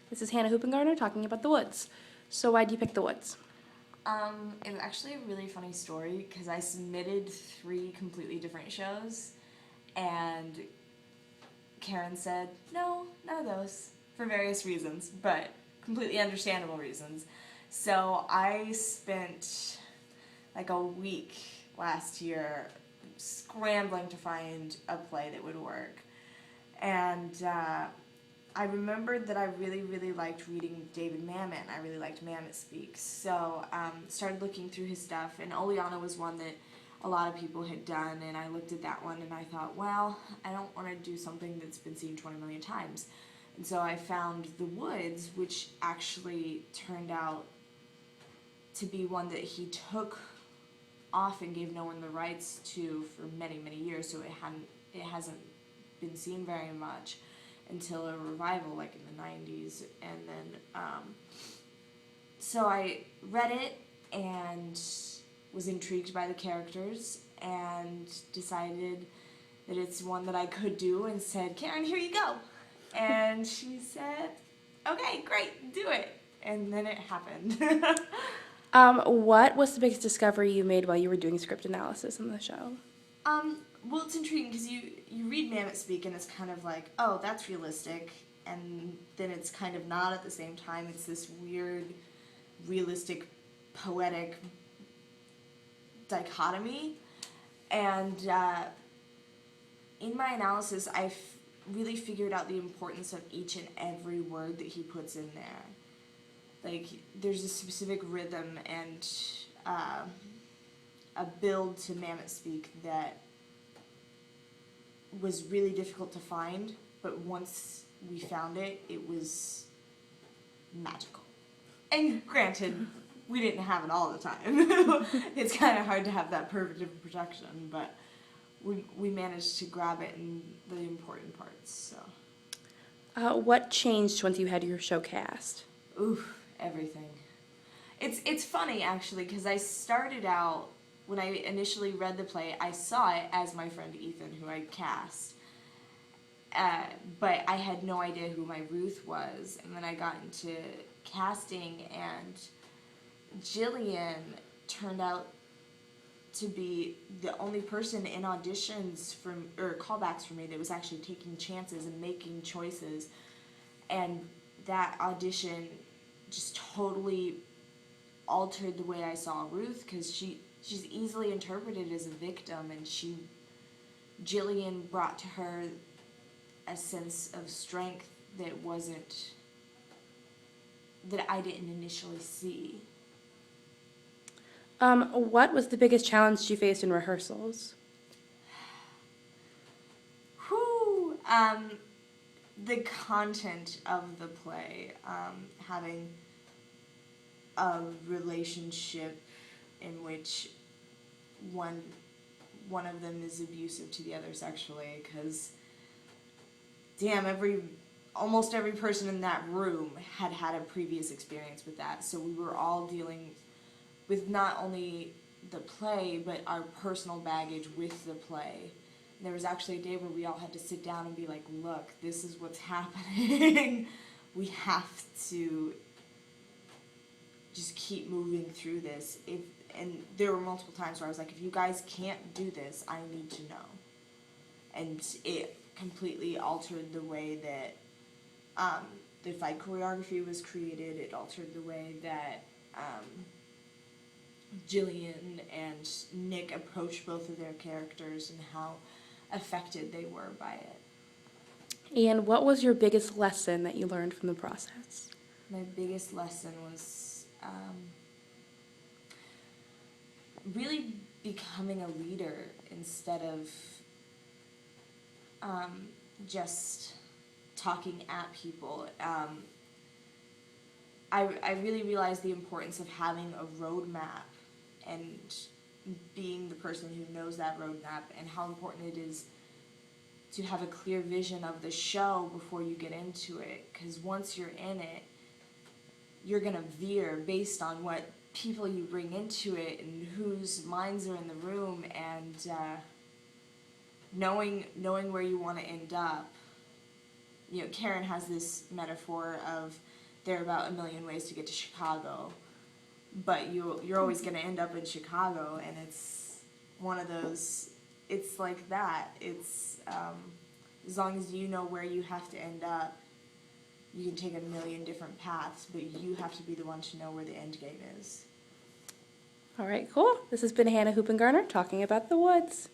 This is Hannah Hoopingarner talking about the woods. So why did you pick the woods? It was actually a really funny story because I submitted 3 completely different shows, and Karen said, no, none of those, for various reasons, but completely understandable reasons. So I spent like a week last year scrambling to find a play that would work. And I remembered that I really, really liked reading David Mamet. I really liked Mamet Speaks. So started looking through his stuff, and Oleana was one that a lot of people had done, and I looked at that one and I thought, well, I don't want to do something that's been seen 20 million times. And so I found The Woods, which actually turned out to be one that he took off and gave no one the rights to for many, many years, so it hasn't been seen very much until a revival like in the 90s. And then so I read it and was intrigued by the characters and decided that it's one that I could do, and said, Karen, here you go. And she said, okay, great, do it. And then it happened. What was the biggest discovery you made while you were doing script analysis on the show? Well, it's intriguing because you read Mamet Speak and it's kind of like, oh, that's realistic, and then it's kind of not at the same time. It's this weird, realistic, poetic dichotomy. And in my analysis, I really figured out the importance of each and every word that he puts in there. Like, there's a specific rhythm and a build to Mamet Speak that was really difficult to find, but once we found it, it was magical. And granted, we didn't have it all the time. It's kind of hard to have that perfect production, but we managed to grab it in the important parts. So. What changed once you had your show cast? Oof, everything. It's funny, actually, because I started out, when I initially read the play, I saw it as my friend Ethan, who I cast. But I had no idea who my Ruth was. And then I got into casting, and Jillian turned out to be the only person in auditions or callbacks for me that was actually taking chances and making choices. And that audition just totally altered the way I saw Ruth, because she's easily interpreted as a victim, and Jillian brought to her a sense of strength that I didn't initially see. What was the biggest challenge you faced in rehearsals? Whew! The content of the play, having a relationship in which one of them is abusive to the other sexually, because damn, almost every person in that room had a previous experience with that, so we were all dealing with not only the play, but our personal baggage with the play. And there was actually a day where we all had to sit down and be like, look, this is what's happening. We have to just keep moving through this. And there were multiple times where I was like, if you guys can't do this, I need to know. And it completely altered the way that the fight choreography was created. It altered the way that Jillian and Nick approached both of their characters and how affected they were by it. And what was your biggest lesson that you learned from the process? My biggest lesson was really becoming a leader instead of just talking at people. I really realized the importance of having a roadmap and being the person who knows that roadmap, and how important it is to have a clear vision of the show before you get into it, because once you're in it, you're going to veer based on what people you bring into it and whose minds are in the room, and knowing where you want to end up Karen has this metaphor of there are about a million ways to get to Chicago, but you're always going to end up in Chicago, and it's one of those. It's like that. It's as long as you know where you have to end up, you can take a million different paths, but you have to be the one to know where the end game is. All right, cool. This has been Hannah Hoopingarner talking about the woods.